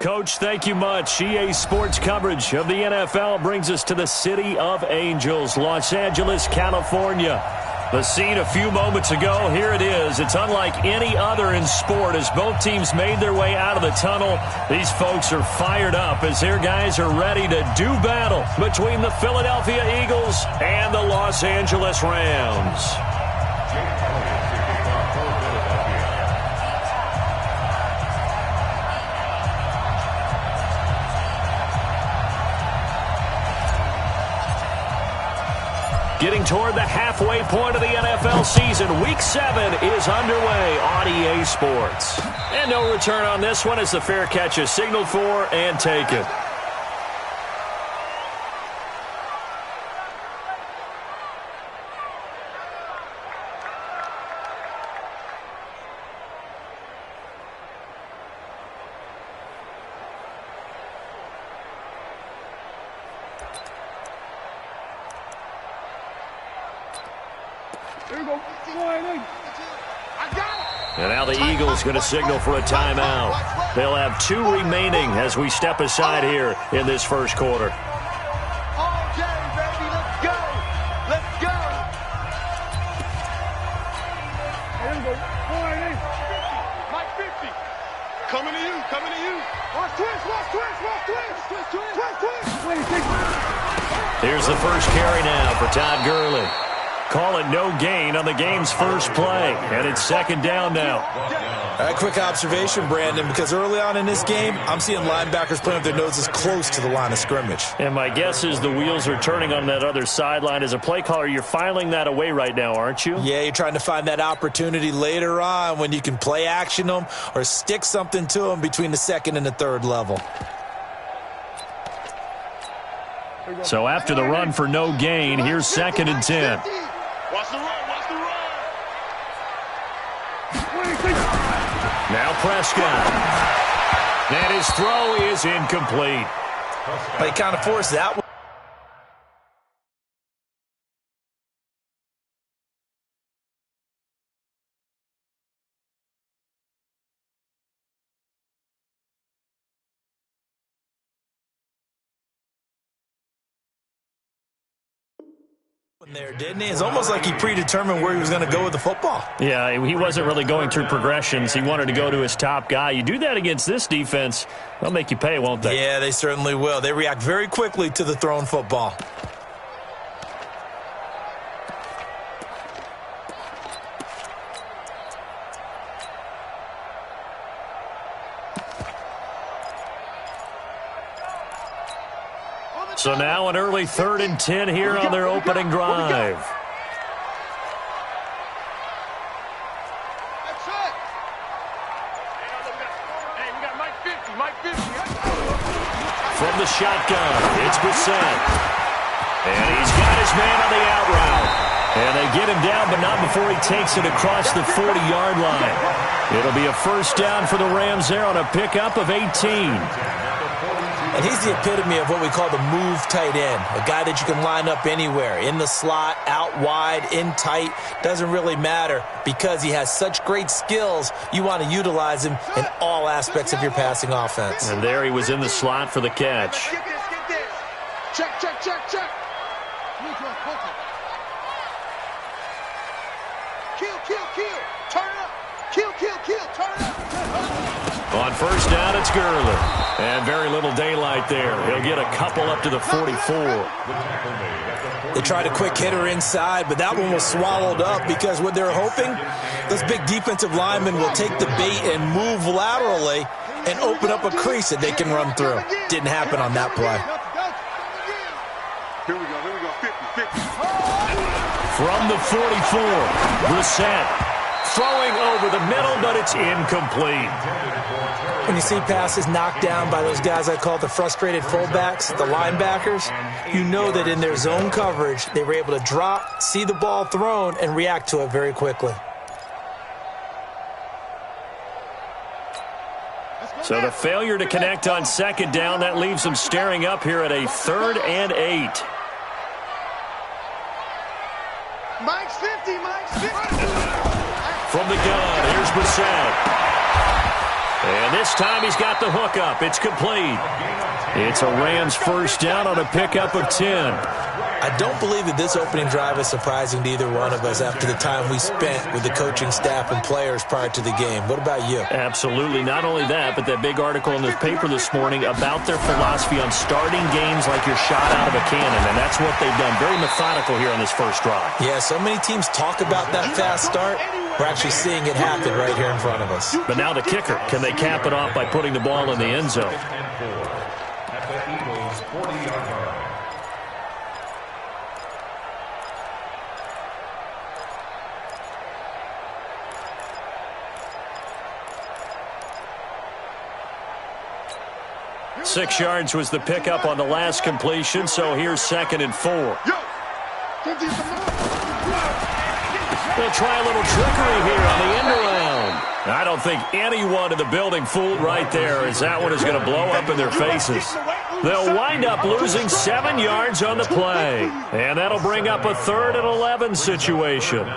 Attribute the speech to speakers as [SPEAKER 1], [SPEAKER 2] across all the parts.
[SPEAKER 1] Coach, thank you much. EA Sports coverage of the NFL brings us to the City of Angels, Los Angeles, California. The scene a few moments ago, here it is. It's unlike any other in sport as both teams made their way out of the tunnel. These folks are fired up as their guys are ready to do battle between the Philadelphia Eagles and the Los Angeles Rams. Getting toward the halfway point of the NFL season, Week 7 is underway on EA Sports. And no return on this one as the fair catch is signaled for and taken. And now the Eagles going to signal for a timeout. They'll have 2 remaining as we step aside here in this first quarter.
[SPEAKER 2] Okay, baby, let's go. Let's go. Mike 50. Coming to you, coming to you. Watch twist, watch twist, watch twist. Twist, twist.
[SPEAKER 1] Here's the first carry now for Todd Gurley. Call it no gain on the game's first play, and it's second down now.
[SPEAKER 3] A quick observation, Brandon, because early on in this game, I'm seeing linebackers playing with their noses close to the line of scrimmage.
[SPEAKER 1] And my guess is the wheels are turning on that other sideline. As a play caller, you're filing that away right now, aren't you?
[SPEAKER 3] Yeah, you're trying to find that opportunity later on when you can play action them or stick something to them between the second and the third level.
[SPEAKER 1] So after the run for no gain, here's second and 10.
[SPEAKER 2] Watch the run, watch the run.
[SPEAKER 1] Now Prescott. And his throw is incomplete.
[SPEAKER 3] They kind of forced that one. There, didn't he? It's almost like he predetermined where he was going to go with the football.
[SPEAKER 1] Yeah, he wasn't really going through progressions. He wanted to go to his top guy. You do that against this defense, they'll make you pay, won't they?
[SPEAKER 3] Yeah, they certainly will. They react very quickly to the thrown football.
[SPEAKER 1] So now an early 3rd and 10 here on their opening drive.
[SPEAKER 2] That's it. Hey, we got Mike 50, Mike 50.
[SPEAKER 1] From the shotgun, it's Brissett. And he's got his man on the out route. And they get him down, but not before he takes it across the 40-yard line. It'll be a first down for the Rams there on a pickup of 18.
[SPEAKER 3] And he's the epitome of what we call the move tight end, a guy that you can line up anywhere, in the slot, out wide, in tight, doesn't really matter because he has such great skills. You want to utilize him in all aspects of your passing offense.
[SPEAKER 1] And there he was in the slot for the catch.
[SPEAKER 2] Get this, get this. Check, check, check, check. Kill, kill, kill. Turn up. Kill, kill, kill. Turn up.
[SPEAKER 1] On first down, it's Gurley. And very little daylight there. He'll get a couple up to the 44.
[SPEAKER 3] They tried a quick hitter inside, but that one was swallowed up because what they're hoping, those big defensive linemen will take the bait and move laterally and open up a crease that they can run through. Didn't happen on that play.
[SPEAKER 2] Here we go, 50, 50.
[SPEAKER 1] From the 44, Brissett throwing over the middle, but it's incomplete.
[SPEAKER 3] When you see passes knocked down by those guys I call the frustrated fullbacks, the linebackers, you know that in their zone coverage, they were able to drop, see the ball thrown, and react to it very quickly.
[SPEAKER 1] So the failure to connect on second down, that leaves them staring up here at a 3rd and 8.
[SPEAKER 2] Mike's 50, Mike's 50.
[SPEAKER 1] From the gun, here's Brissett. And this time he's got the hook up. It's complete. It's a Rams first down on a pickup of 10.
[SPEAKER 3] I don't believe that this opening drive is surprising to either one of us after the time we spent with the coaching staff and players prior to the game. What about you?
[SPEAKER 1] Absolutely. Not only that, but that big article in the paper this morning about their philosophy on starting games like you're shot out of a cannon, and that's what they've done. Very methodical here on this first drive.
[SPEAKER 3] Yeah, so many teams talk about that fast start. We're actually seeing it happen right here in front of us.
[SPEAKER 1] But now the kicker. Can they cap it off by putting the ball in the end zone?
[SPEAKER 4] At the Eagles' 40-yard line.
[SPEAKER 1] Six yards was the pickup on the last completion, so here's 2nd and 4. They'll try a little trickery here on the end around. I don't think anyone in the building fooled right there, as that one is going to blow up in their faces. They'll wind up losing 7 yards on the play, and that'll bring up a 3rd and 11 situation.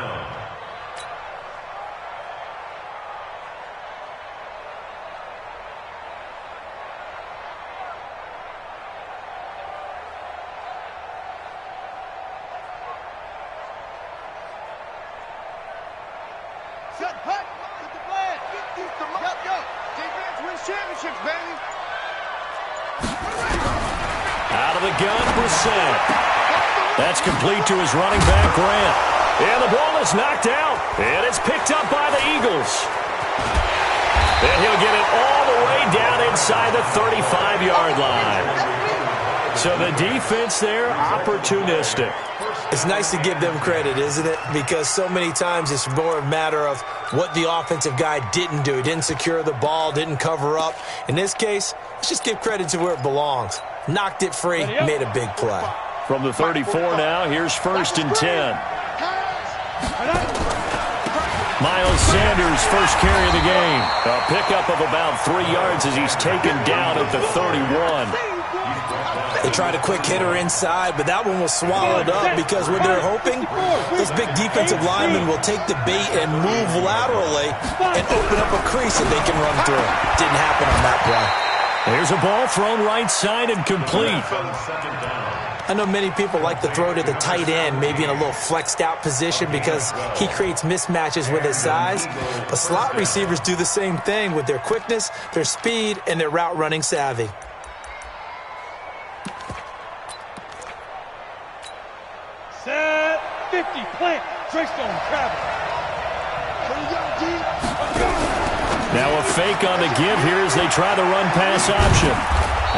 [SPEAKER 1] Out of the gun, Brissett. That's complete to his running back, Grant. And the ball is knocked out. And it's picked up by the Eagles. And he'll get it all the way down inside the 35-yard line. So the defense there, opportunistic.
[SPEAKER 3] It's nice to give them credit, isn't it? Because so many times it's more a matter of what the offensive guy didn't do. He didn't secure the ball, didn't cover up. In this case, let's just give credit to where it belongs. Knocked it free, made a big play.
[SPEAKER 1] From the 34 now, here's 1st and 10. Miles Sanders, first carry of the game. A pickup of about 3 yards as he's taken down at the 31.
[SPEAKER 3] They tried a quick hitter inside, but that one was swallowed up because what they're hoping, those big defensive linemen will take the bait and move laterally and open up a crease that they can run through. Didn't happen on that play.
[SPEAKER 1] There's a ball thrown right side and complete.
[SPEAKER 3] I know many people like to throw to the tight end, maybe in a little flexed out position because he creates mismatches with his size. But slot receivers do the same thing with their quickness, their speed, and their route running savvy.
[SPEAKER 2] Set 50, plant, Treystone, travel.
[SPEAKER 1] Now a fake on the give here as they try the run-pass option.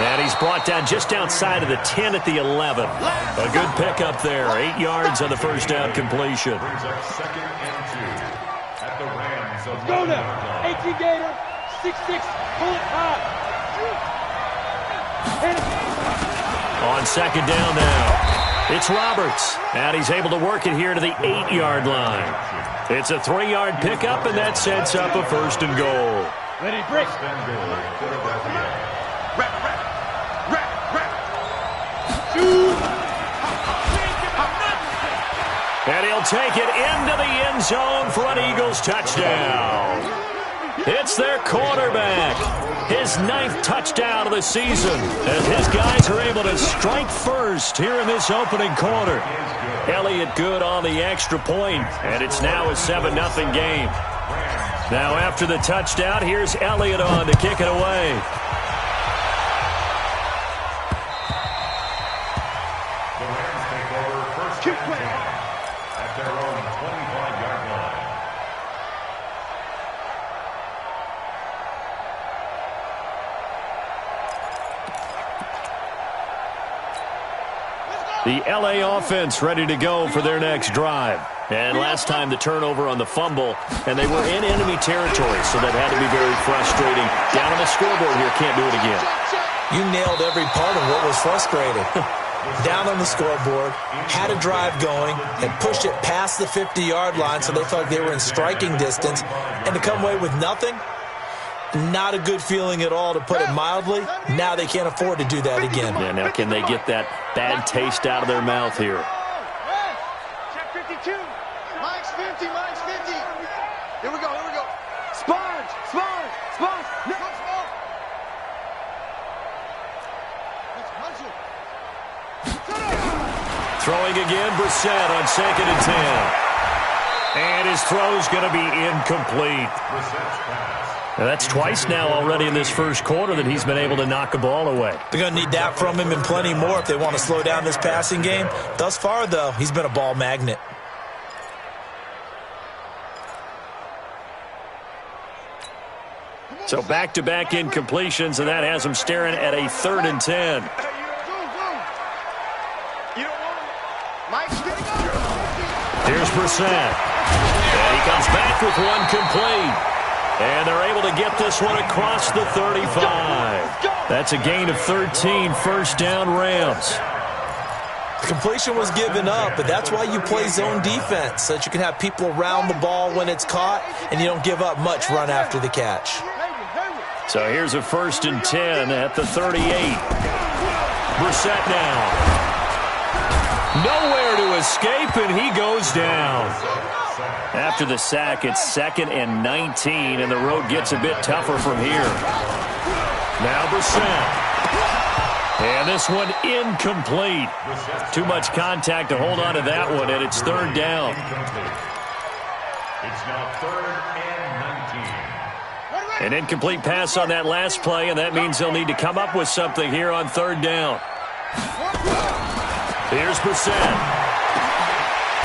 [SPEAKER 1] And he's brought down just outside of the 10 at the 11. A good pickup there. 8 yards on the first down completion.
[SPEAKER 4] Brings up 2nd and 2 at the Rams of
[SPEAKER 2] Go now. 18 Gator, 6'6", pull it high.
[SPEAKER 1] On 2nd down now, it's Roberts. And he's able to work it here to the 8-yard line. It's a 3-yard pickup, and that sets up a 1st and goal.
[SPEAKER 2] Ready, break.
[SPEAKER 1] And he'll take it into the end zone for an Eagles touchdown. It's their quarterback. His 9th touchdown of the season as his guys are able to strike first here in this opening quarter. Elliott good on the extra point, and it's now a 7-0 game. Now after the touchdown, here's Elliott on to kick it away.
[SPEAKER 4] The Rams take over 1st and 10 at their own 25-yard line.
[SPEAKER 1] The L.A. offense ready to go for their next drive. And last time the turnover on the fumble, and they were in enemy territory, so that had to be very frustrating. Down on the scoreboard here, can't do it again.
[SPEAKER 3] You nailed every part of what was frustrating. Down on the scoreboard, had a drive going, and pushed it past the 50-yard line so they felt like they were in striking distance, and to come away with nothing, not a good feeling at all, to put it mildly. Now they can't afford to do that again.
[SPEAKER 1] Yeah, now can they get that bad taste out of their mouth here?
[SPEAKER 2] Check 52. Mike's 50, Mike's 50. Here we go, here we go. Sponge, sponge, sponge.
[SPEAKER 1] Throwing again, Brissett on 2nd and 10. And his throw's going to be incomplete. Now, that's twice now already in this first quarter that he's been able to knock a ball away.
[SPEAKER 3] They're going to need that from him and plenty more if they want to slow down this passing game. Thus far, though, he's been a ball magnet.
[SPEAKER 1] So back-to-back incompletions, and that has him staring at a 3rd and 10. Here's Brissett. And he comes back with one complete. And they're able to get this one across the 35. That's a gain of 13, first down Rams.
[SPEAKER 3] The completion was given up, but that's why you play zone defense, so that you can have people around the ball when it's caught, and you don't give up much run after the catch.
[SPEAKER 1] So here's a 1st and 10 at the 38. Brissett now. Nowhere to escape, and he goes down. After the sack, it's 2nd and 19, and the road gets a bit tougher from here. Now Brissett. And this one incomplete. Too much contact to hold on to that one, and it's 3rd down.
[SPEAKER 4] It's now 3rd and 19.
[SPEAKER 1] An incomplete pass on that last play, and that means they'll need to come up with something here on 3rd down. Here's Brissett.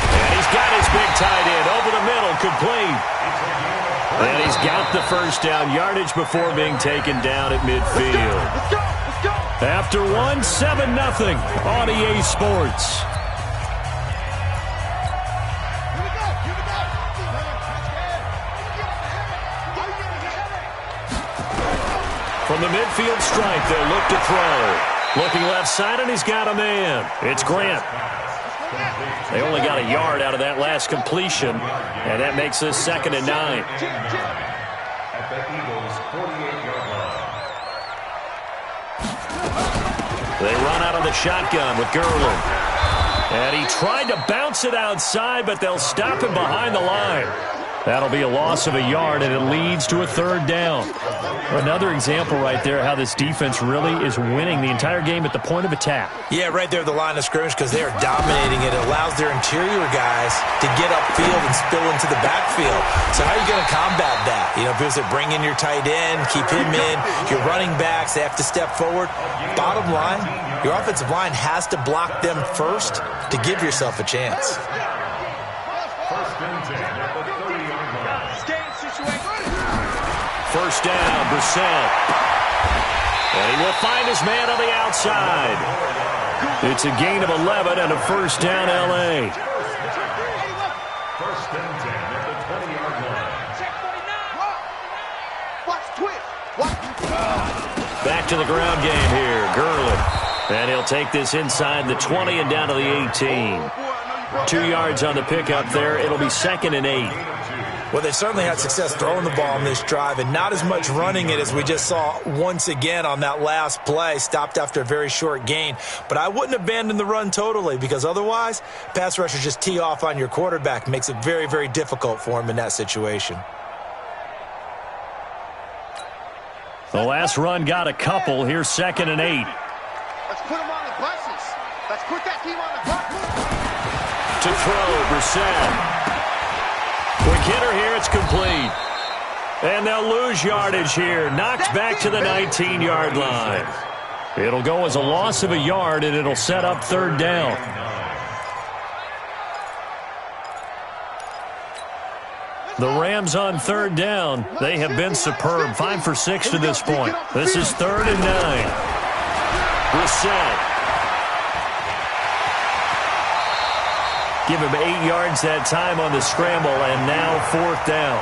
[SPEAKER 1] And he's got his big tight end over the middle, complete. And he's got the first down, yardage before being taken down at midfield. After one, 7-0 on EA Sports. From the midfield stripe, they'll look to throw. Looking left side, and he's got a man. It's Grant. They only got a yard out of that last completion, and that makes this 2nd and 9.
[SPEAKER 4] At the Eagles' 48-yard line.
[SPEAKER 1] They run out of the shotgun with Gurley. And he tried to bounce it outside, but they'll stop him behind the line. That'll be a loss of a yard, and it leads to a 3rd down. Another example right there how this defense really is winning the entire game at the point of attack.
[SPEAKER 3] Yeah, right there at the line of scrimmage because they are dominating it. It allows their interior guys to get upfield and spill into the backfield. So how are you going to combat that? You know, because they bring in your tight end, keep him in. Your running backs, they have to step forward. Bottom line, your offensive line has to block them first to give yourself a chance.
[SPEAKER 4] 1st and 10 at the 30-yard line.
[SPEAKER 1] 1st down, Brissett. And he will find his man on the outside. It's a gain of 11 and a 1st down, L.A.
[SPEAKER 4] 1st and 10 at the 20-yard line.
[SPEAKER 1] Back to the ground game here, Gurley. And he'll take this inside the 20 and down to the 18. 2 yards on the pickup there. It'll be 2nd and 8.
[SPEAKER 3] Well, they certainly had success throwing the ball in this drive and not as much running it as we just saw once again on that last play. Stopped after a very short gain. But I wouldn't abandon the run totally because otherwise, pass rushers just tee off on your quarterback. Makes it very, very difficult for him in that situation.
[SPEAKER 1] The last run got a couple. Here's 2nd and 8.
[SPEAKER 2] Let's put them on the buses. Let's put that team on the bus.
[SPEAKER 1] To throw, Brissett. Quick hitter here, it's complete. And they'll lose yardage here. Knocked back to the 19-yard line. It'll go as a loss of a yard, and it'll set up 3rd down. The Rams on 3rd down. They have been superb. 5 for 6 to this point. This is 3rd and 9. Brissett. Give him 8 yards that time on the scramble, and now 4th down.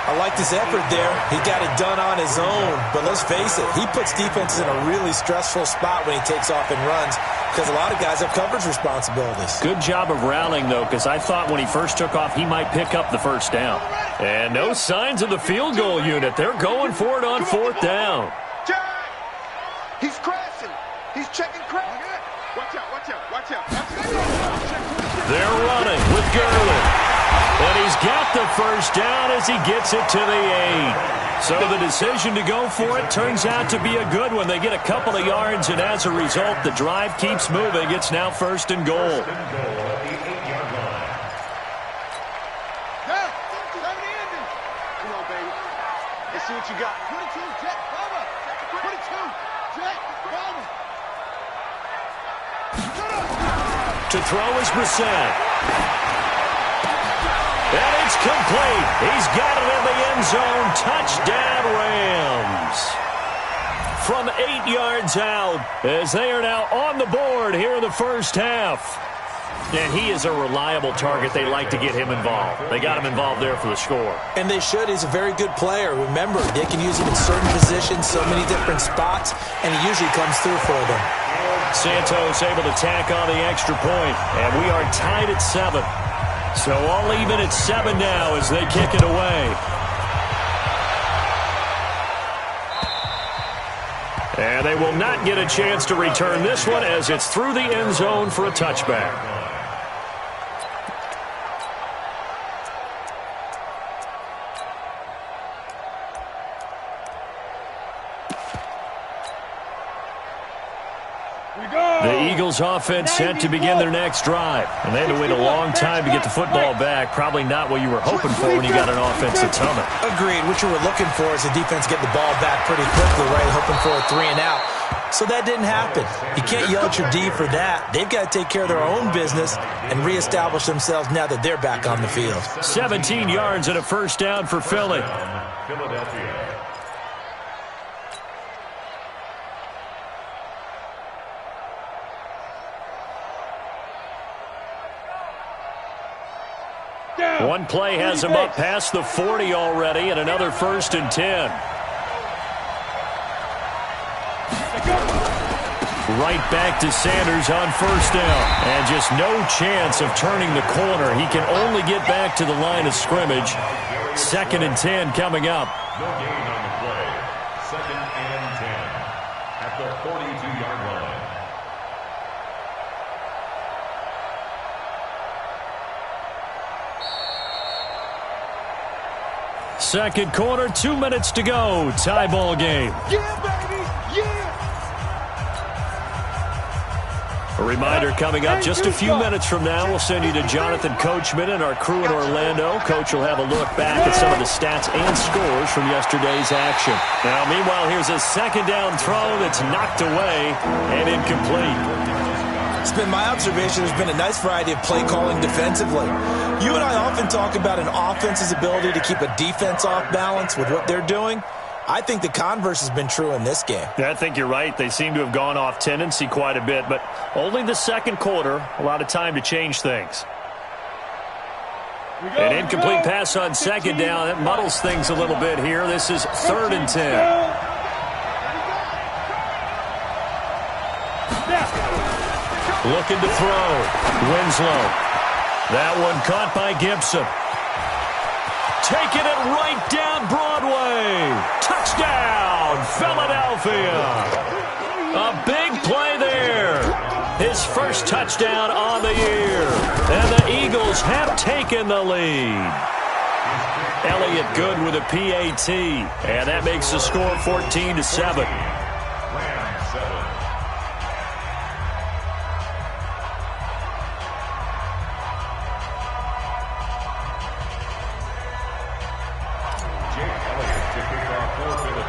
[SPEAKER 3] I like this effort there. He got it done on his own. But let's face it, he puts defenses in a really stressful spot when he takes off and runs because a lot of guys have coverage responsibilities.
[SPEAKER 1] Good job of rallying, though, because I thought when he first took off, he might pick up the 1st down. And no signs of the field goal unit. They're going for it on 4th down.
[SPEAKER 2] He's crashing. He's checking crash. Watch out, watch out, watch out.
[SPEAKER 1] They're running with Gurley. And he's got the first down as he gets it to the 8. So the decision to go for it turns out to be a good one. They get a couple of yards, and as a result, the drive keeps moving. It's now 1st and goal.
[SPEAKER 2] See what you got. 22, Jet, Bubba. 22, Jet, Bubba.
[SPEAKER 1] To throw is Brissett. And it's complete. He's got it in the end zone. Touchdown, Rams. From 8 yards out, as they are now on the board here in the first half. And he is a reliable target. They like to get him involved. They got him involved there for the score.
[SPEAKER 3] And they should. He's a very good player. Remember, they can use him in certain positions, so many different spots, and he usually comes through for them.
[SPEAKER 1] Santos able to tack on the extra point, and we are tied at 7. So all even at 7 now as they kick it away. And they will not get a chance to return this one as it's through the end zone for a touchback. The Eagles offense set to begin their next drive. And they had to wait a long time to get the football back. Probably not what you were hoping for when you got an offense that's humming.
[SPEAKER 3] Agreed. What you were looking for is the defense getting the ball back pretty quickly, right? Hoping for a 3 and out. So that didn't happen. You can't yell at your D for that. They've got to take care of their own business and reestablish themselves now that they're back on the field.
[SPEAKER 1] 17 yards and a first down for Philly.
[SPEAKER 4] Philadelphia.
[SPEAKER 1] One play has him up past the 40 already, and another 1st and 10. Right back to Sanders on first down. And just no chance of turning the corner. He can only get back to the line of scrimmage. 2nd and 10 coming up.
[SPEAKER 4] No gain on the play. 2nd and 10 at the 42-yard line.
[SPEAKER 1] Second quarter, 2 minutes to go. Tie ball game.
[SPEAKER 2] Yeah, baby, yeah.
[SPEAKER 1] A reminder coming up just a few minutes from now. We'll send you to Jonathan Coachman and our crew in Orlando. Coach will have a look back at some of the stats and scores from yesterday's action. Now, meanwhile, here's a second down throw that's knocked away and incomplete.
[SPEAKER 3] It's been my observation there's been a nice variety of play calling defensively. You and I often talk about an offense's ability to keep a defense off balance with what they're doing. I think the converse has been true in this game.
[SPEAKER 1] Yeah, I think you're right. They seem to have gone off tendency quite a bit, but only the second quarter, a lot of time to change things. An incomplete pass on second down. That muddles things a little bit here. This is 3rd and 10. Looking to throw. Winslow. That one caught by Gibson. Taking it right down Broadway. Touchdown, Philadelphia. A big play there. His first touchdown on the year. And the Eagles have taken the lead. Elliott good with a PAT. And that makes the score 14-7.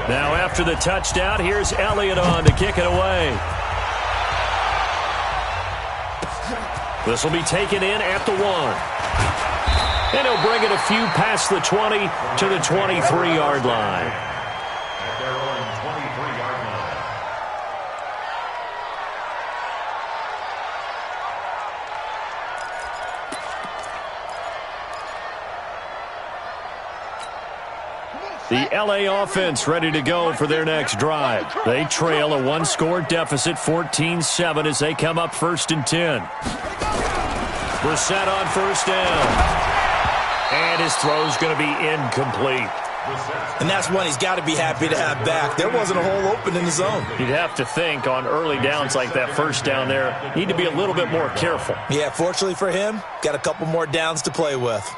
[SPEAKER 1] Now after the touchdown, here's Elliott on to kick it away. This will be taken in at the 1. And he'll bring it a few past the 20 to the 23-yard line.
[SPEAKER 4] At their own 23-yard line.
[SPEAKER 1] The LA offense ready to go for their next drive. They trail a 1-score deficit, 14-7, as they come up 1st and 10. Brissett on first down. And his throw's going to be incomplete.
[SPEAKER 3] And that's one he's got to be happy to have back. There wasn't a hole open in the zone.
[SPEAKER 1] You'd have to think on early downs like that first down there, need to be a little bit more careful.
[SPEAKER 3] Yeah, fortunately for him, got a couple more downs to play with.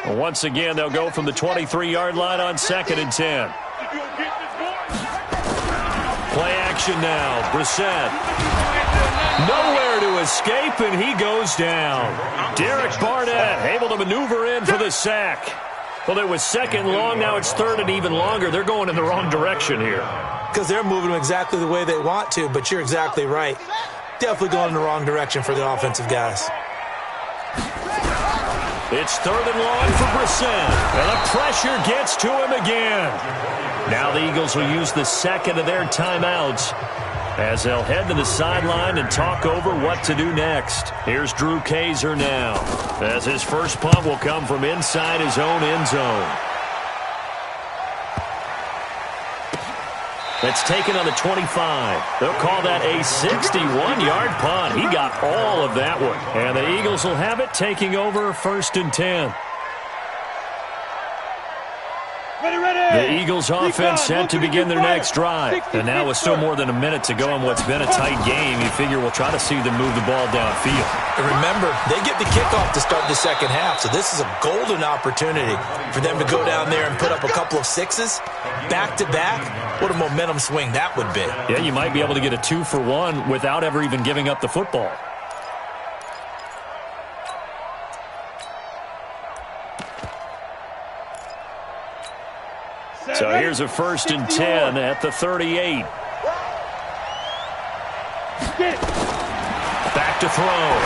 [SPEAKER 1] Once again, they'll go from the 23-yard line on 2nd and 10. Play action now. Brissett. Nowhere to escape, and he goes down. Derek Barnett able to maneuver in for the sack. Well, it was 2nd and long. Now it's 3rd and even longer. They're going in the wrong direction here.
[SPEAKER 3] Because they're moving them exactly the way they want to, but you're exactly right. Definitely going in the wrong direction for the offensive guys.
[SPEAKER 1] It's 3rd and long for Brissett. And the pressure gets to him again. Now the Eagles will use the 2nd of their timeouts as they'll head to the sideline and talk over what to do next. Here's Drew Kaiser now, as his first punt will come from inside his own end zone. That's taken on the 25. They'll call that a 61-yard punt. He got all of that one. And the Eagles will have it, taking over 1st and 10. The Eagles offense set to begin their next drive. And now with still more than a minute to go in what's been a tight game, you figure we'll try to see them move the ball downfield.
[SPEAKER 3] And remember, they get the kickoff to start the second half, so this is a golden opportunity for them to go down there and put up a couple of sixes back-to-back. What a momentum swing that would be.
[SPEAKER 1] Yeah, you might be able to get a 2-for-1 without ever even giving up the football. So here's a 1st and 10 at the 38. Back to throw.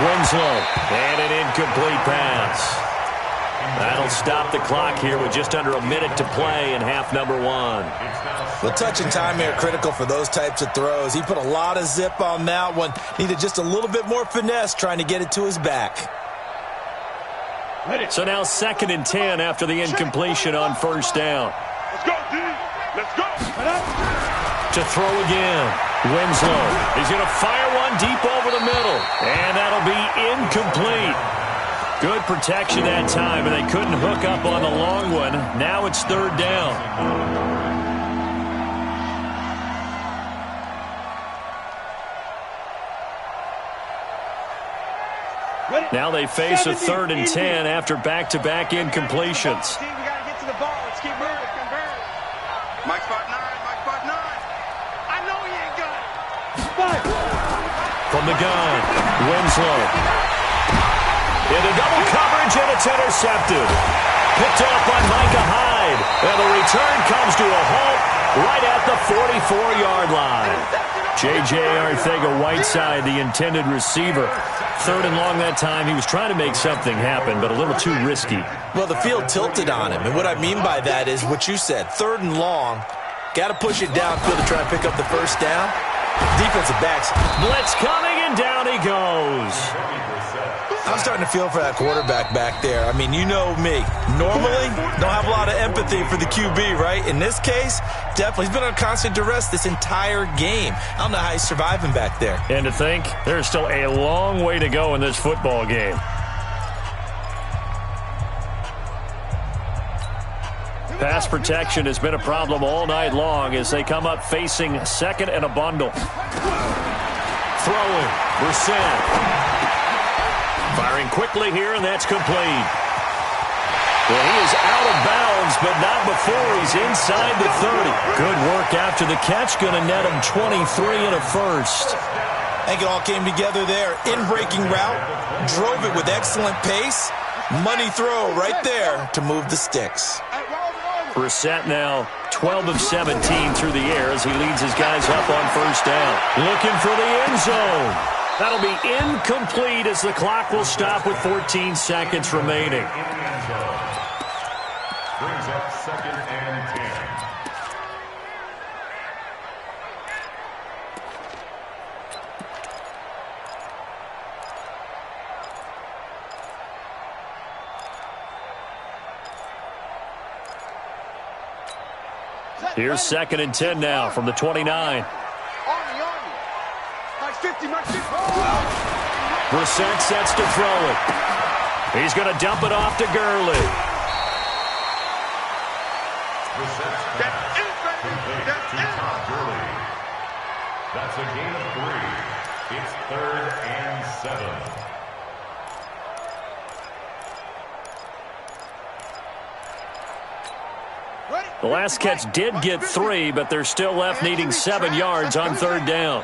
[SPEAKER 1] Winslow. And an incomplete pass. That'll stop the clock here with just under a minute to play in half number 1.
[SPEAKER 3] Well, touch and time here critical for those types of throws. He put a lot of zip on that one. Needed just a little bit more finesse trying to get it to his back.
[SPEAKER 1] So now 2nd and 10 after the incompletion on 1st down.
[SPEAKER 2] Let's go, D. Let's go.
[SPEAKER 1] To throw again. Winslow. He's going to fire one deep over the middle. And that'll be incomplete. Good protection that time, and they couldn't hook up on the long one. Now it's 3rd down. Now they face a 3rd and 10 after back-to-back incompletions.
[SPEAKER 2] We got to get to the ball. Let's keep moving. Mike spot 9. Mike spot 9. I know he ain't got it.
[SPEAKER 1] From the gun, Winslow. Into double coverage, and it's intercepted. Picked off by Micah Hyde. And the return comes to a halt right at the 44-yard line. J.J. Arcega-Whiteside, the intended receiver. 3rd and long that time. He was trying to make something happen, but a little too risky.
[SPEAKER 3] Well, the field tilted on him, and what I mean by that is what you said. 3rd and long, got to push it downfield to try to pick up the 1st down. Defensive backs.
[SPEAKER 1] Blitz coming, and down he goes.
[SPEAKER 3] I'm starting to feel for that quarterback back there. I mean, you know me. Normally, don't have a lot of empathy for the QB, right? In this case, definitely. He's been on constant duress this entire game. I don't know how he's surviving back there.
[SPEAKER 1] And to think, there's still a long way to go in this football game. Pass protection has been a problem all night long as they come up facing 2nd and a bundle. Throwing. Brissett. Firing quickly here, and that's complete. Well, he is out of bounds, but not before he's inside the 30. Good work after the catch. Going to net him 23 and a 1st.
[SPEAKER 3] I think it all came together there. In-breaking route. Drove it with excellent pace. Money throw right there to move the sticks.
[SPEAKER 1] Brissett now 12 of 17 through the air as he leads his guys up on 1st down. Looking for the end zone. That'll be incomplete as the clock will stop with 14 seconds remaining.
[SPEAKER 4] Brings up 2nd and 10.
[SPEAKER 1] Here's 2nd and 10 now from the 29. Brissett sets to throw it. He's going to dump it off to Gurley.
[SPEAKER 4] That's a gain of 3. It's 3rd and 7.
[SPEAKER 1] The last catch did get 3, but they're still left needing 7 yards on 3rd down.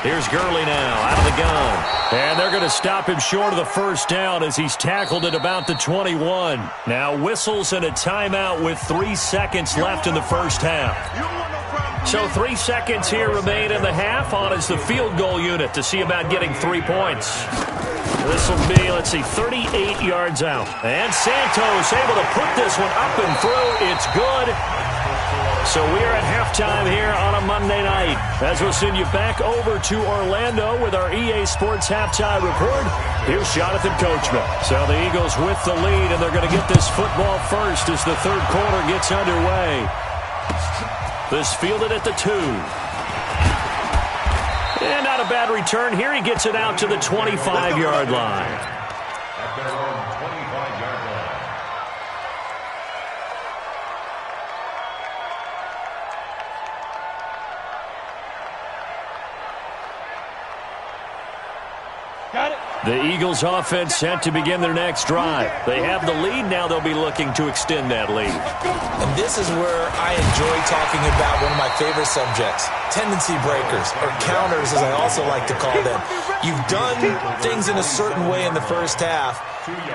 [SPEAKER 1] Here's Gurley now, out of the gun. And they're going to stop him short of the 1st down as he's tackled at about the 21. Now whistles and a timeout with 3 seconds left in the 1st half. So 3 seconds here remain in the half. On is the field goal unit to see about getting 3 points. This will be, 38 yards out. And Santos able to put this one up and through. It's good. So we are at halftime here on a Monday night. As we'll send you back over to Orlando with our EA Sports Halftime Report. Here's Jonathan Coachman. So the Eagles with the lead, and they're going to get this football first as the 3rd quarter gets underway. This fielded at the 2. And not a bad return here. He gets it out to the 25-yard line.
[SPEAKER 4] At their own 25-yard line.
[SPEAKER 1] The Eagles offense set to begin their next drive. They have the lead. Now they'll be looking to extend that lead.
[SPEAKER 3] And this is where I enjoy talking about one of my favorite subjects, tendency breakers, or counters as I also like to call them. You've done things in a certain way in the 1st half,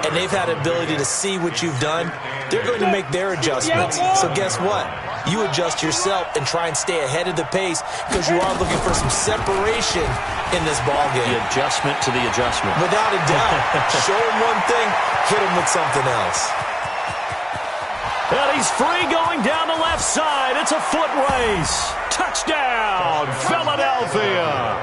[SPEAKER 3] and they've had the ability to see what you've done. They're going to make their adjustments. So guess what? You adjust yourself and try and stay ahead of the pace because you are looking for some separation in this ball game.
[SPEAKER 1] The adjustment to the adjustment.
[SPEAKER 3] Without a doubt. Show him one thing, hit him with something else.
[SPEAKER 1] And he's free going down the left side. It's a foot race. Touchdown, Philadelphia.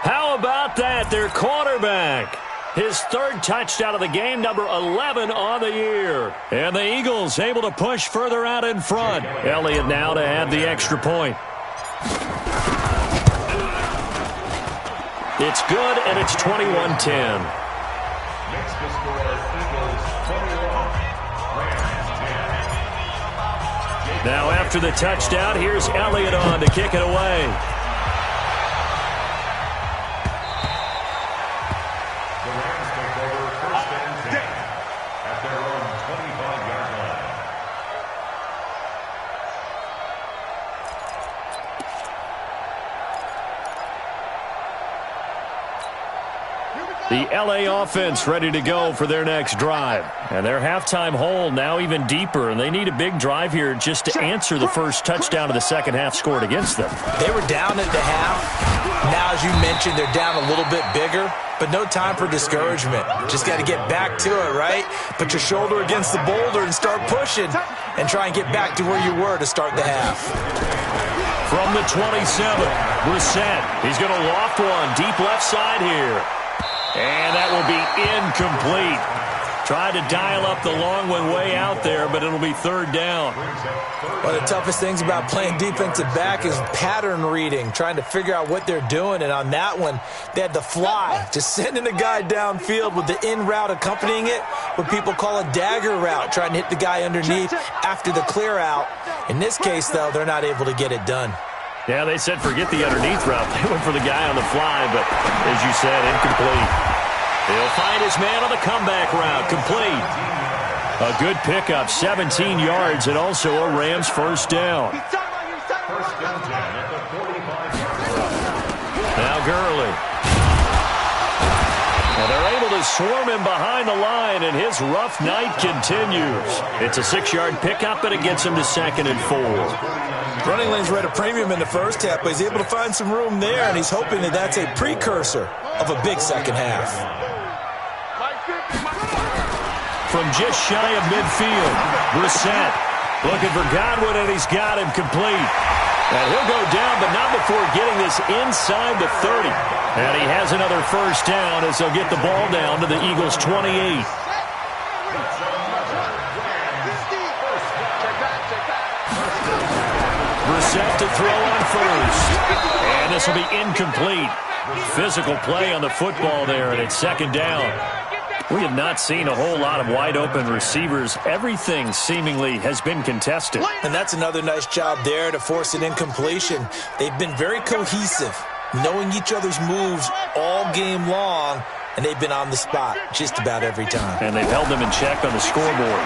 [SPEAKER 1] How about that? Their quarterback. His 3rd touchdown of the game, number 11 on the year. And the Eagles able to push further out in front. Elliott now to add the extra point. It's good, and it's 21-10.
[SPEAKER 4] Makes the score Eagles 21, Rams 10.
[SPEAKER 1] Now after the touchdown, here's Elliott on to kick it away.
[SPEAKER 4] The Rams take over 1st and 10 at their own 25-yard line.
[SPEAKER 1] The LA offense ready to go for their next drive. And their halftime hole now even deeper, and they need a big drive here just to answer the 1st touchdown of the 2nd half scored against them.
[SPEAKER 3] They were down at the half. Now, as you mentioned, they're down a little bit bigger, but no time for discouragement. Just got to get back to it, right? Put your shoulder against the boulder and start pushing and try and get back to where you were to start the half.
[SPEAKER 1] From the 27, Brissett. He's going to loft one deep left side here. And that will be incomplete. Tried to dial up the long one way out there, but it'll be 3rd down.
[SPEAKER 3] One of the toughest things about playing defensive back is pattern reading, trying to figure out what they're doing. And on that one, they had to fly, just sending a guy downfield with the in route accompanying it, what people call a dagger route, trying to hit the guy underneath after the clear out. In this case, though, they're not able to get it done.
[SPEAKER 1] Yeah, they said forget the underneath route. They went for the guy on the fly, but as you said, incomplete. He'll find his man on the comeback route. Complete. A good pickup, 17 yards, and also a Rams 1st down.
[SPEAKER 4] 1st and 10 at the 45-yard line.
[SPEAKER 1] Now Gurley. And they're able to swarm him behind the line, and his rough night continues. It's a 6-yard pickup, and it gets him to 2nd and 4.
[SPEAKER 3] Running lanes were at a premium in the 1st half, but he's able to find some room there, and he's hoping that that's a precursor of a big 2nd half.
[SPEAKER 1] From just shy of midfield, Brissett looking for Godwin, and he's got him complete. And he'll go down, but not before getting this inside the 30. And he has another 1st down as they'll get the ball down to the Eagles' 28. Brissett to throw on 1st. And this will be incomplete. Physical play on the football there, and it's 2nd down. We have not seen a whole lot of wide-open receivers. Everything seemingly has been contested.
[SPEAKER 3] And that's another nice job there to force an incompletion. They've been very cohesive, knowing each other's moves all game long, and they've been on the spot just about every time.
[SPEAKER 1] And they've held them in check on the scoreboard.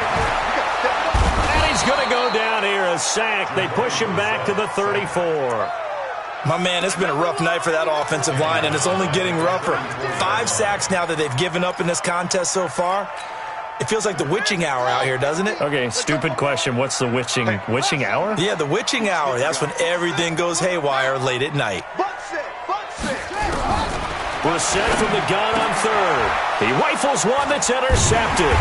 [SPEAKER 1] he's going to go down here, a sack. They push him back to the 34.
[SPEAKER 3] My man, it's been a rough night for that offensive line, and it's only getting rougher. 5 sacks now that they've given up in this contest so far. It feels like the witching hour out here, doesn't it?
[SPEAKER 1] Okay, stupid question. What's the witching hour?
[SPEAKER 3] Yeah, the witching hour. That's when everything goes haywire late at night.
[SPEAKER 1] Brissett from the gun on third. He rifles one that's intercepted.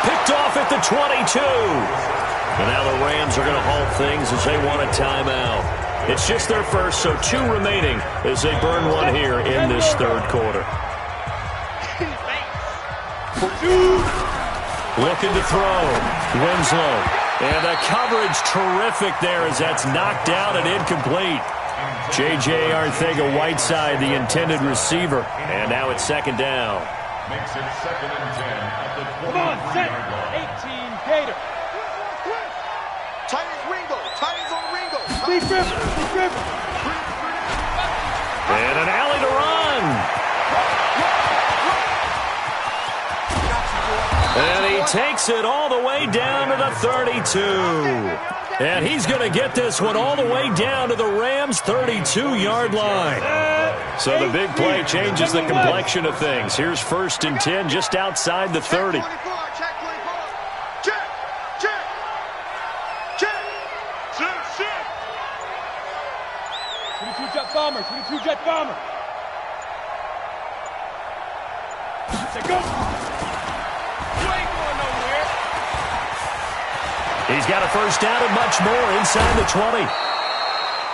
[SPEAKER 1] Picked off at the 22. And now the Rams are going to halt things as they want a timeout. It's just their first, so 2 remaining as they burn one here in this third quarter. Looking to throw. Winslow. And the coverage terrific there as that's knocked down and incomplete. J.J. Arcega-Whiteside, the intended receiver. And now it's second down.
[SPEAKER 4] Makes it 2nd and 10 at the 23-yard line.
[SPEAKER 2] 18, Gator. Titans Ringo. Titans on Ringo. Lee Griffin.
[SPEAKER 1] And an alley to run. And he takes it all the way down to the 32. And he's going to get this one all the way down to the Rams' 32-yard line. So the big play changes the complexion of things. Here's 1st and 10 just outside the 30.
[SPEAKER 2] Check. 22 jet bomber. Say go. You ain't going nowhere.
[SPEAKER 1] He's got a first down and much more inside the 20.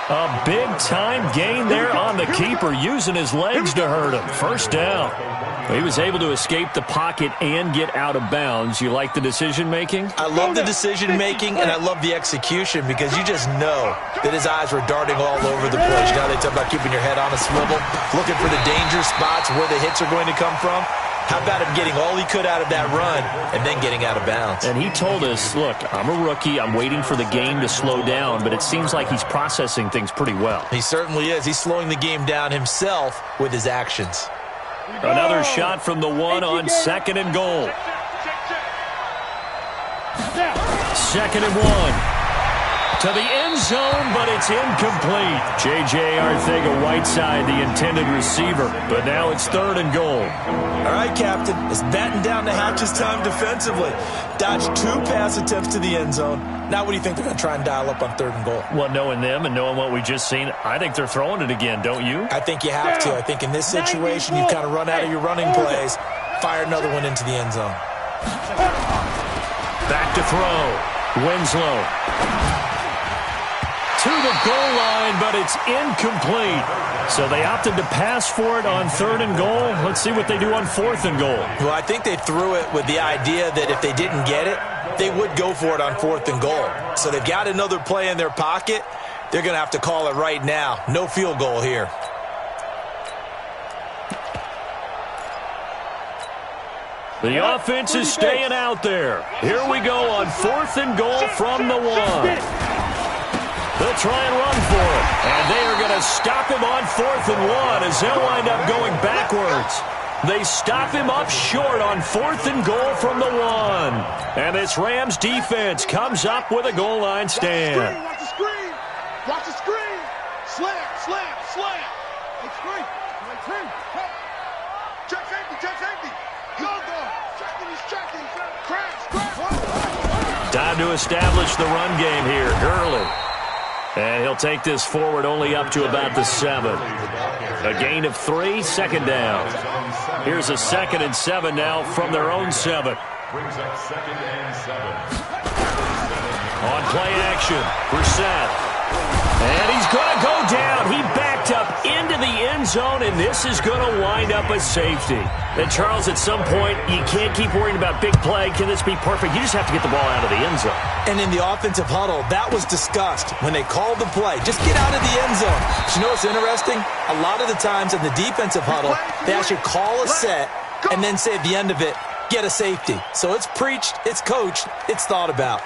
[SPEAKER 1] A big-time gain there on the keeper, using his legs to hurt him. First down. He was able to escape the pocket and get out of bounds. You like the decision-making?
[SPEAKER 3] I love the decision-making, and I love the execution because you just know that his eyes were darting all over the place. You know, they talk about keeping your head on a swivel, looking for the danger spots where the hits are going to come from. How about him getting all he could out of that run and then getting out of bounds?
[SPEAKER 1] And he told us, look, I'm a rookie. I'm waiting for the game to slow down, but it seems like he's processing things pretty well.
[SPEAKER 3] He certainly is. He's slowing the game down himself with his actions.
[SPEAKER 1] Another shot from the 1 on 2nd and goal. 2nd and 1. To the end zone, but it's incomplete. J.J. Arcega-Whiteside, the intended receiver. But now it's 3rd and goal.
[SPEAKER 3] All right, Captain. It's batten down the hatches time defensively. Dodged 2 pass attempts to the end zone. Now what do you think they're going to try and dial up on 3rd and goal?
[SPEAKER 1] Well, knowing them and knowing what we just seen, I think they're throwing it again, don't you?
[SPEAKER 3] I think you have to. I think in this situation, you kind of run out of your running plays, fire another one into the end zone.
[SPEAKER 1] Back to throw. Winslow. To the goal line, but it's incomplete. So they opted to pass for it on 3rd and goal. Let's see what they do on 4th and goal.
[SPEAKER 3] Well, I think they threw it with the idea that if they didn't get it, they would go for it on 4th and goal. So they've got another play in their pocket. They're going to have to call it right now. No field goal here.
[SPEAKER 1] The offense is staying out there. Here we go on 4th and goal from the 1. They'll try and run for it. And they are going to stop him on 4th and 1 as they'll wind up going backwards. They stop him up short on 4th and goal from the 1. And this Rams defense comes up with a goal line stand.
[SPEAKER 2] Watch the screen. Watch the screen. Slam. Hey, screen. Check safety. Go. Checking. Crash.
[SPEAKER 1] Time to establish the run game here early. And he'll take this forward only up to about the 7. A gain of 3, 2nd down. Here's a 2nd and 7 now from their own 7.
[SPEAKER 4] Brings up 2nd and 7.
[SPEAKER 1] On play action, Brissett. And he's going to go down. He backed up into the end zone, and this is going to wind up a safety. And, Charles, at some point, you can't keep worrying about big play. Can this be perfect? You just have to get the ball out of the end zone.
[SPEAKER 3] And in the offensive huddle, that was discussed when they called the play. Just get out of the end zone. But you know what's interesting? A lot of the times in the defensive huddle, they actually call a set and then say at the end of it, get a safety. So it's preached, it's coached, it's thought about.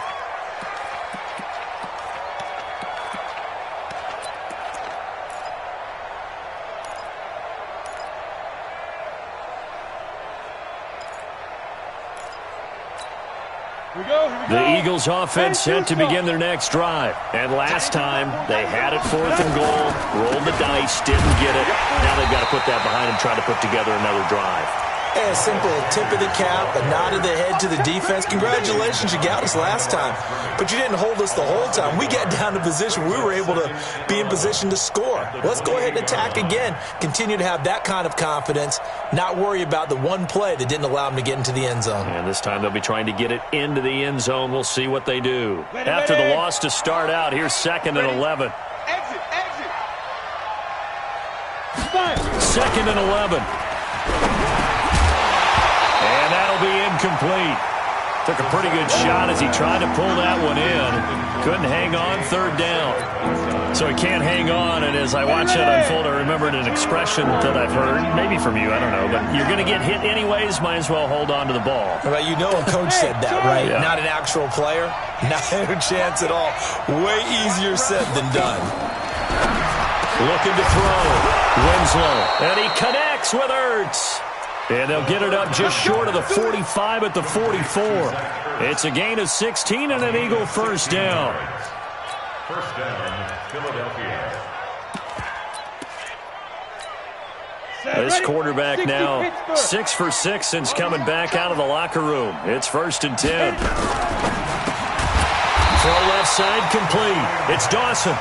[SPEAKER 1] The Eagles offense set to begin their next drive. And last time, they had it 4th and goal, rolled the dice, didn't get it. Now they've got to put that behind and try to put together another drive.
[SPEAKER 3] A simple tip of the cap, a nod of the head to the defense. Congratulations, you got us last time. But you didn't hold us the whole time. We got down to position. We were able to be in position to score. Let's go ahead and attack again. Continue to have that kind of confidence, not worry about the one play that didn't allow them to get into the end zone.
[SPEAKER 1] And this time they'll be trying to get it into the end zone. We'll see what they do. After the loss to start out, here's 2nd and 11.
[SPEAKER 2] Exit.
[SPEAKER 1] 2nd and 11. And that'll be incomplete. Took a pretty good shot as he tried to pull that one in. Couldn't hang on, 3rd down. So he can't hang on, and as I watch that unfold, I remembered an expression that I've heard, maybe from you, I don't know, but you're going to get hit anyways, might as well hold on to the ball.
[SPEAKER 3] Well, you know a coach said that, right?
[SPEAKER 1] Yeah.
[SPEAKER 3] Not an actual player. Not a chance at all. Way easier said than done.
[SPEAKER 1] Looking to throw. Winslow, and he connects with Ertz. And they'll get it up just short of the 45 at the 44. It's a gain of 16 and an Eagle 1st down.
[SPEAKER 4] 1st down, Philadelphia.
[SPEAKER 1] This quarterback now 6 for 6 since coming back out of the locker room. It's 1st and 10. Throw left side complete. It's Dawson.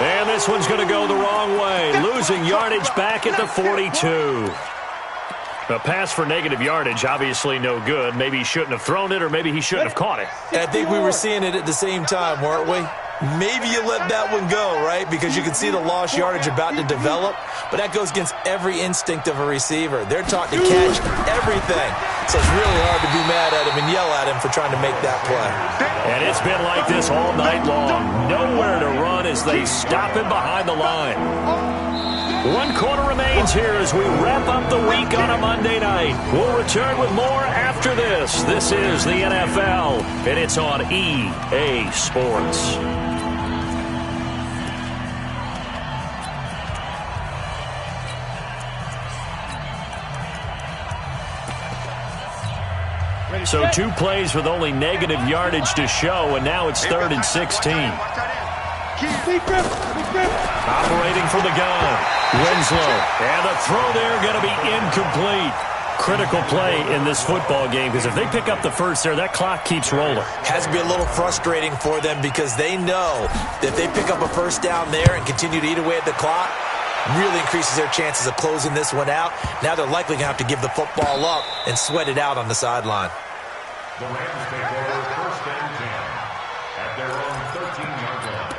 [SPEAKER 1] And this one's going to go the wrong way. Losing yardage back at the 42. A pass for negative yardage, obviously no good. Maybe he shouldn't have thrown it, or maybe he shouldn't have caught it.
[SPEAKER 3] I think we were seeing it at the same time, weren't we? Maybe you let that one go, right? Because you can see the lost yardage about to develop. But that goes against every instinct of a receiver. They're taught to catch everything. So it's really hard to be mad at him and yell at him for trying to make that play.
[SPEAKER 1] And it's been like this all night long. Nowhere to run as they stop him behind the line. 1 quarter remains here as we wrap up the week on a Monday night. We'll return with more after this. This is the NFL, and it's on EA Sports. So 2 plays with only negative yardage to show, and now it's 3rd and 16. Operating from the gun. Winslow. And the throw there going to be incomplete. Critical play in this football game, because if they pick up the first there, that clock keeps rolling.
[SPEAKER 3] Has to be a little frustrating for them because they know that if they pick up a 1st down there and continue to eat away at the clock, really increases their chances of closing this one out. Now they're likely going to have to give the football up and sweat it out on the sideline.
[SPEAKER 4] The Rams take over 1st and 10 at their own 13-yard line.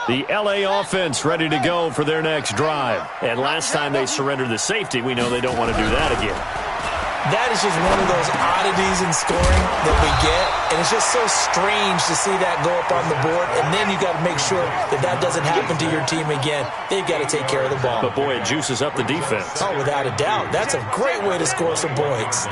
[SPEAKER 1] The L.A. offense ready to go for their next drive. And last time they surrendered the safety, we know they don't want to do that again.
[SPEAKER 3] That is just one of those oddities in scoring that we get, and it's just so strange to see that go up on the board, and then you got to make sure that that doesn't happen to your team again. They've got to take care of the ball.
[SPEAKER 1] But, boy, it juices up the defense.
[SPEAKER 3] Oh, without a doubt. That's a great way to score some points.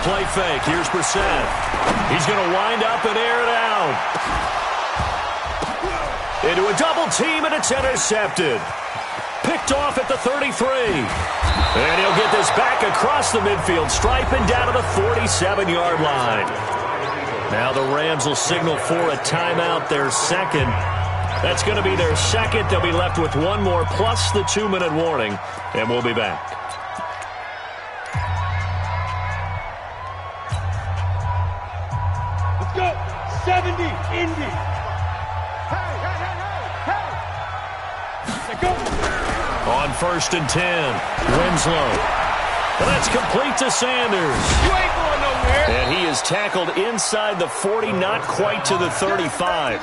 [SPEAKER 1] Play fake. Here's Brissett. He's going to wind up and air it out. Into a double team, and it's intercepted. Picked off at the 33. And he'll get this back across the midfield stripe and down to the 47-yard line. Now the Rams will signal for a timeout, their 2nd. That's going to be their 2nd. They'll be left with 1 more plus the 2-minute warning, and we'll be back.
[SPEAKER 2] Go! 70, Indy! Hey! Go!
[SPEAKER 1] On 1st and 10, Winslow. And that's complete to Sanders.
[SPEAKER 2] You ain't going nowhere!
[SPEAKER 1] And he is tackled inside the 40, not quite to the 35.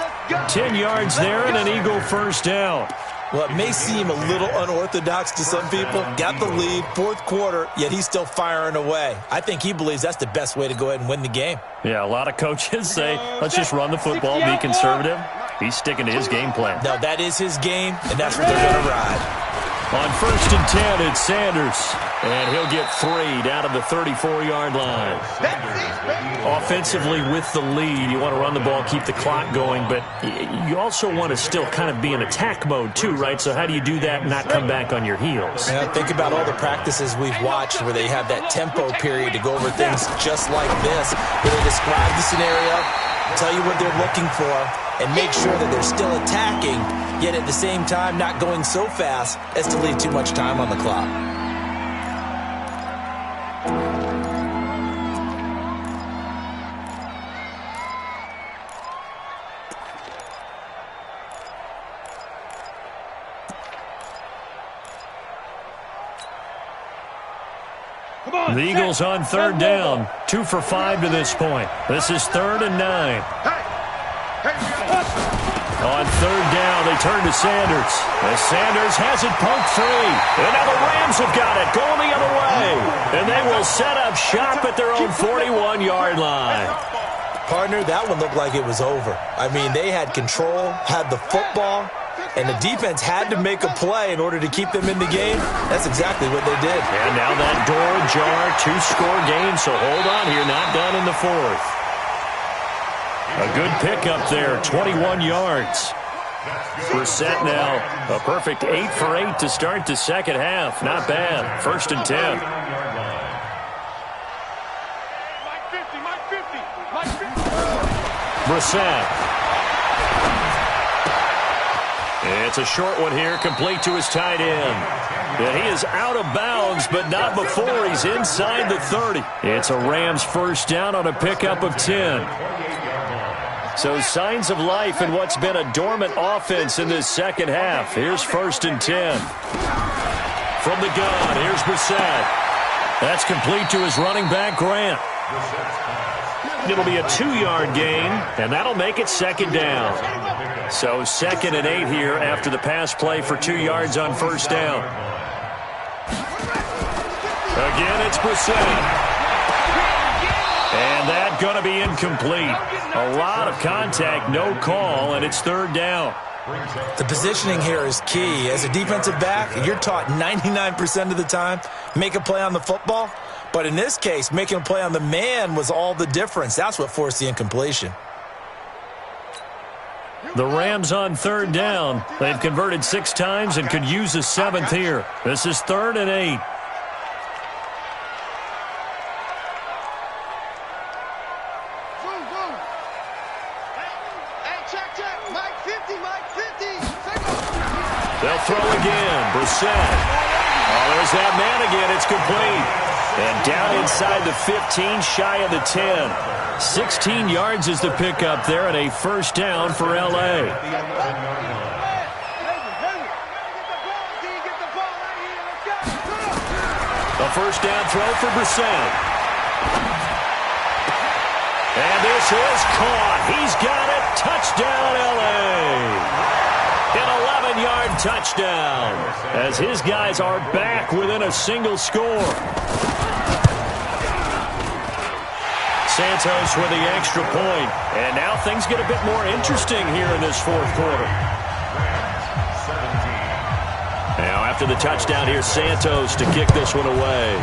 [SPEAKER 1] 10 yards there and an Eagle 1st down.
[SPEAKER 3] Well, it may seem a little unorthodox to some people. Got the lead, 4th quarter, yet he's still firing away. I think he believes that's the best way to go ahead and win the game.
[SPEAKER 1] Yeah, a lot of coaches say, let's just run the football, be conservative. He's sticking to his game plan.
[SPEAKER 3] No, that is his game, and that's what they're going to ride.
[SPEAKER 1] On 1st and 10, it's Sanders. And he'll get 3 down to the 34-yard line. Offensively with the lead, you want to run the ball, keep the clock going, but you also want to still kind of be in attack mode too, right? So how do you do that and not come back on your heels?
[SPEAKER 3] Yeah, think about all the practices we've watched where they have that tempo period to go over things just like this, where they describe the scenario, tell you what they're looking for, and make sure that they're still attacking, yet at the same time not going so fast as to leave too much time on the clock.
[SPEAKER 1] The Eagles on 3rd down, 2 for 5 to this point. This is 3rd and 9. On 3rd down, they turn to Sanders. As Sanders has it poked free. And now the Rams have got it, going the other way. And they will set up shop at their own 41-yard line.
[SPEAKER 3] Partner, that one looked like it was over. I mean, they had control, had the football, and the defense had to make a play in order to keep them in the game. That's exactly what they did.
[SPEAKER 1] And now that door ajar, 2-score game, so hold on here, not done in the 4th. A good pickup there, 21 yards. Brissett now, a perfect 8 for 8 to start the second half. Not bad, 1st and 10. Brissett. It's a short one here, complete to his tight end. And he is out of bounds, but not before he's inside the 30. It's a Rams 1st down on a pickup of 10. So signs of life in what's been a dormant offense in this second half. Here's 1st and 10. From the gun, here's Brissett. That's complete to his running back, Grant. It'll be a 2-yard gain, and that'll make it 2nd down. So 2nd and 8 here after the pass play for 2 yards on 1st down. Again, it's Brissett. And that's going to be incomplete. A lot of contact, no call, and it's 3rd down.
[SPEAKER 3] The positioning here is key. As a defensive back, you're taught 99% of the time, make a play on the football. But in this case, making a play on the man was all the difference. That's what forced the incompletion.
[SPEAKER 1] The Rams on 3rd down. They've converted 6 times and could use a 7th here. This is 3rd and 8. They'll throw again. Brissett. Oh, there's that man again. It's complete. And down inside the 15, shy of the 10. 16 yards is the pickup there, and a 1st down for L.A. A 1st down throw for Brissett. And this is caught. He's got it. Touchdown, L.A. An 11-yard touchdown as his guys are back within a single score. Santos with the extra point. And now things get a bit more interesting here in this 4th quarter. Now after the touchdown, here's Santos to kick this one away.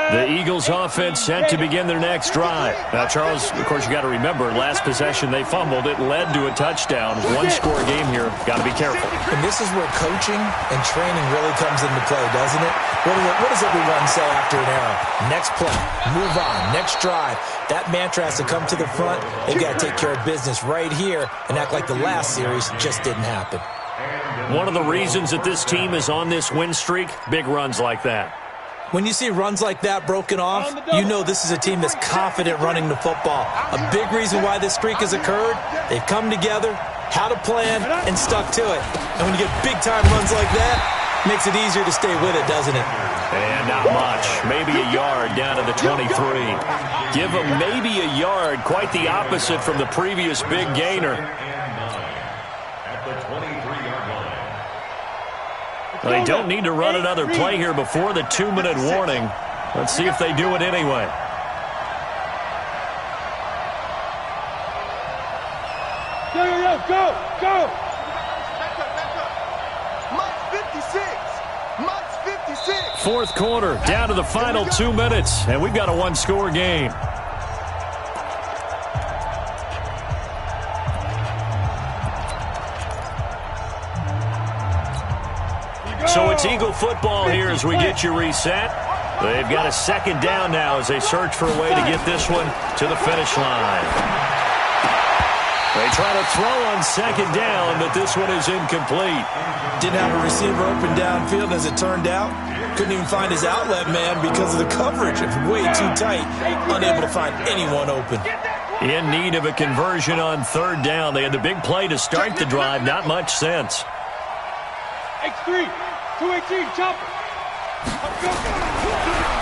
[SPEAKER 1] The Eagles offense set to begin their next drive. Now, Charles, of course, you got to remember, last possession they fumbled. It led to a touchdown. 1-score game here. Got to be careful.
[SPEAKER 3] And this is where coaching and training really comes into play, doesn't it? What does everyone say after an error? Next play, move on, next drive. That mantra has to come to the front. They've got to take care of business right here and act like the last series just didn't happen.
[SPEAKER 1] One of the reasons that this team is on this win streak, big runs like that.
[SPEAKER 3] When you see runs like that broken off, you know this is a team that's confident running the football. A big reason why this streak has occurred, they've come together, had a plan, and stuck to it. And when you get big-time runs like that, it makes it easier to stay with it, doesn't it?
[SPEAKER 1] And not much. Maybe a yard down to the 23. Give them maybe a yard. Quite the opposite from the previous big gainer.
[SPEAKER 4] At the 23-yard line.
[SPEAKER 1] They don't need to run another play here before the 2-minute warning. Let's see if they do it anyway.
[SPEAKER 2] Go!
[SPEAKER 1] Fourth quarter, down to the final 2 minutes, and we've got a one-score game. So it's Eagle football here as we get you reset. They've got a second down now as they search for a way to get this one to the finish line. They try to throw on second down, but this one is incomplete.
[SPEAKER 3] Didn't have a receiver open downfield as it turned out. Couldn't even find his outlet man because of the coverage. It's way too tight. Unable to find anyone open.
[SPEAKER 1] In need of a conversion on third down. They had the big play to start the drive. Not much sense.
[SPEAKER 2] X3, 218, chopper.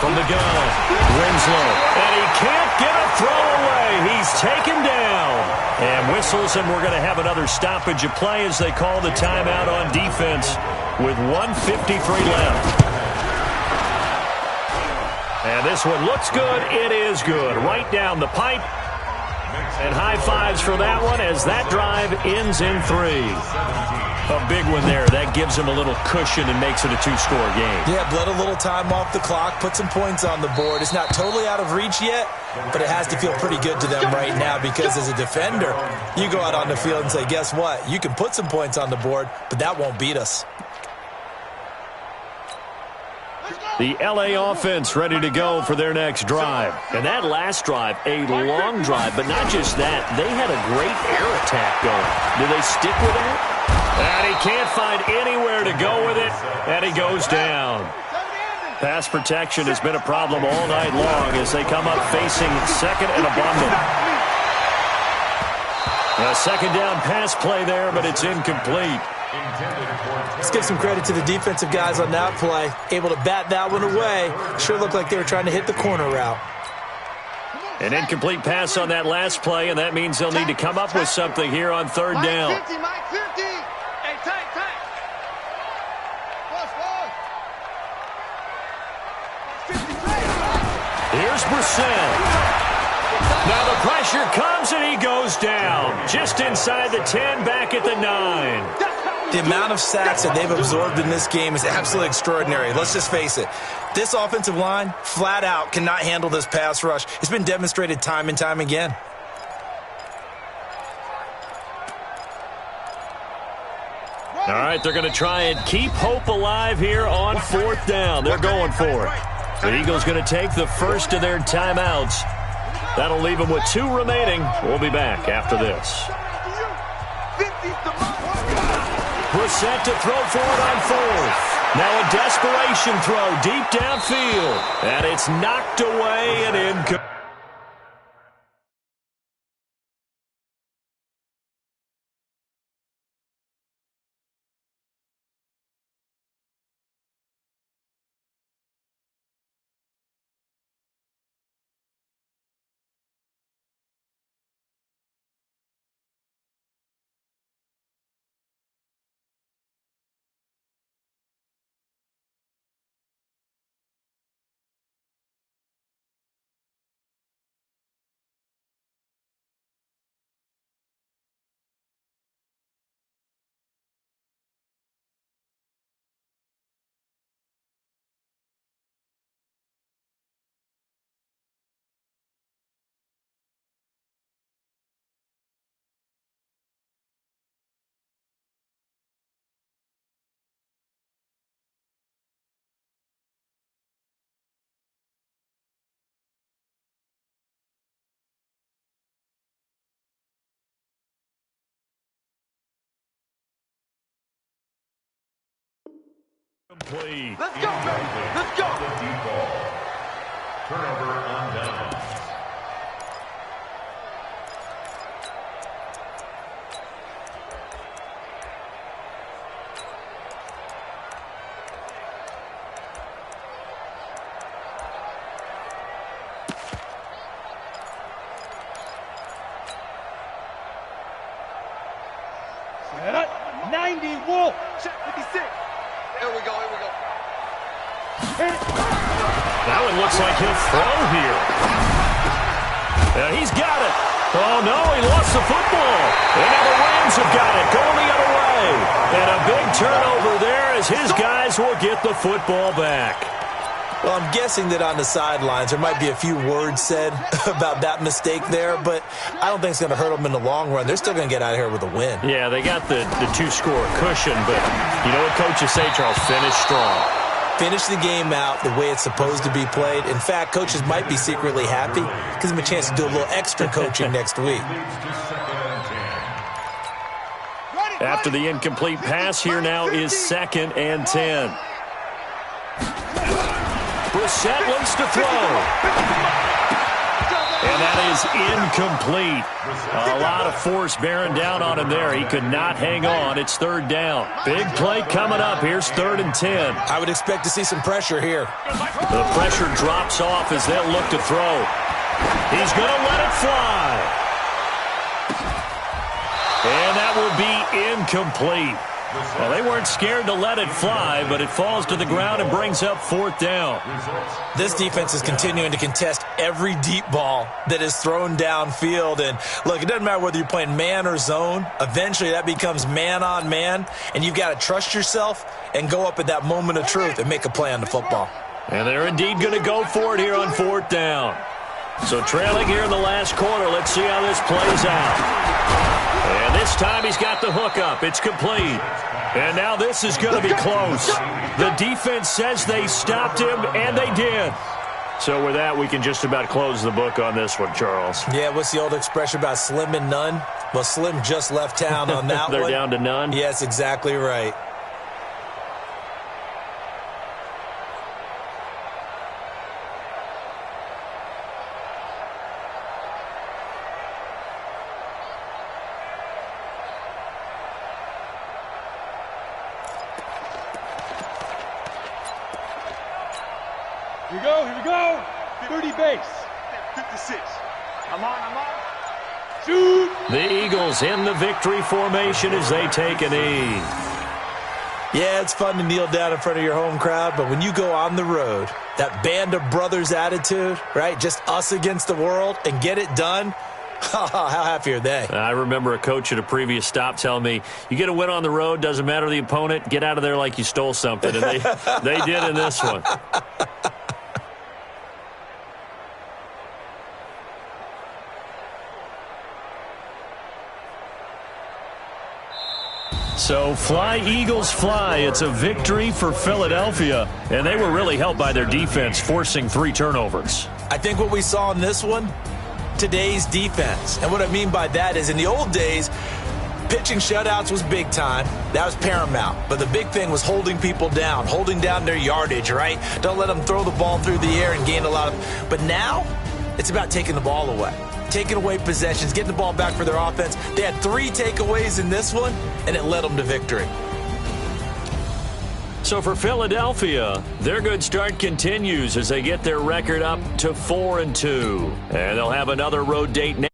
[SPEAKER 1] From the gun, Winslow. And he can't get a throw away. He's taken down. And whistles, and we're going to have another stoppage of play as they call the timeout on defense with 1:53 left. And this one looks good. It is good. Right down the pipe. And high fives for that one as that drive ends in 3. A big one there. That gives them a little cushion and makes it a 2-score game.
[SPEAKER 3] Yeah, bled a little time off the clock, put some points on the board. It's not totally out of reach yet, but it has to feel pretty good to them right now because as a defender, you go out on the field and say, guess what? You can put some points on the board, but that won't beat us.
[SPEAKER 1] The LA offense ready to go for their next drive. And that last drive, a long drive, but not just that. They had a great air attack going. Do they stick with that? And he can't find anywhere to go with it, and he goes down. Pass protection has been a problem all night long as they come up facing second and abundant. A second down pass play there, but it's incomplete.
[SPEAKER 3] Let's give some credit to the defensive guys on that play. Able to bat that one away. Sure looked like they were trying to hit the corner route.
[SPEAKER 1] An incomplete pass on that last play, and that means they'll need to come up with something here on third down. Here's Brissett. Now the pressure comes, and he goes down. Just inside the 10, back at the 9.
[SPEAKER 3] The amount of sacks that they've absorbed in this game is absolutely extraordinary. Let's just face it. This offensive line, flat out, cannot handle this pass rush. It's been demonstrated time and time again.
[SPEAKER 1] All right, they're going to try and keep hope alive here on fourth down. They're going for it. The Eagles going to take the first of their timeouts. That'll leave them with 2 remaining. We'll be back after this. Brissett to throw for it on fourth. Now a desperation throw deep downfield. And it's knocked away and incomplete. incomplete.
[SPEAKER 2] Let's go, baby. Let's go.
[SPEAKER 4] The deep ball. Turnover on downs.
[SPEAKER 2] Set up. 90 Wolf. Check 56. Here we go.
[SPEAKER 1] That one looks like he'll throw here. He's got it. Oh, no, he lost the football. And now the Rams have got it, going the other way. And a big turnover there as his guys will get the football back.
[SPEAKER 3] Well, I'm guessing that on the sidelines there might be a few words said about that mistake there, but I don't think it's going to hurt them in the long run. They're still going to get out of here with a win.
[SPEAKER 1] Yeah, they got the two-score cushion, but you know what coaches say, Charles? Finish strong.
[SPEAKER 3] Finish the game out the way it's supposed to be played. In fact, coaches might be secretly happy. Gives them a chance to do a little extra coaching next week.
[SPEAKER 1] After the incomplete pass, here now is 2nd and 10. Brissett looks to throw. And that is incomplete. A lot of force bearing down on him there. He could not hang on. It's 3rd down. Big play coming up. Here's 3rd and 10.
[SPEAKER 3] I would expect to see some pressure here.
[SPEAKER 1] The pressure drops off as they'll look to throw. He's going to let it fly. And that will be incomplete. Well, they weren't scared to let it fly, but it falls to the ground and brings up 4th down.
[SPEAKER 3] This defense is continuing to contest every deep ball that is thrown downfield. And, look, it doesn't matter whether you're playing man or zone. Eventually, that becomes man-on-man, and you've got to trust yourself and go up at that moment of truth and make a play on the football.
[SPEAKER 1] And they're indeed going to go for it here on 4th down. So trailing here in the last quarter, let's see how this plays out. And this time he's got the hook up. It's complete. And now this is going to be close. The defense says they stopped him, and they did. So with that, we can just about close the book on this one, Charles.
[SPEAKER 3] Yeah, what's the old expression about slim and none? Well, Slim just left town on that
[SPEAKER 1] They're
[SPEAKER 3] one.
[SPEAKER 1] down to none?
[SPEAKER 3] Yes, exactly right.
[SPEAKER 2] Here we go. 30 base. 56. I'm on. Shoot.
[SPEAKER 1] The Eagles in the victory formation as they take a knee.
[SPEAKER 3] Yeah, it's fun to kneel down in front of your home crowd, but when you go on the road, that band of brothers attitude, right, just us against the world, and get it done, how happy are they?
[SPEAKER 1] I remember a coach at a previous stop telling me, you get a win on the road, doesn't matter the opponent, get out of there like you stole something. And they did in this one. So fly, Eagles, fly. It's a victory for Philadelphia. And they were really helped by their defense, forcing 3 turnovers.
[SPEAKER 3] I think what we saw in this one, today's defense. And what I mean by that is in the old days, pitching shutouts was big time. That was paramount. But the big thing was holding people down, holding down their yardage, right? Don't let them throw the ball through the air and gain a lot of. But now, it's about taking the ball away. Taking away possessions, getting the ball back for their offense. They had 3 takeaways in this one, and it led them to victory.
[SPEAKER 1] So for Philadelphia, their good start continues as they get their record up to 4-2. And they'll have another road date next.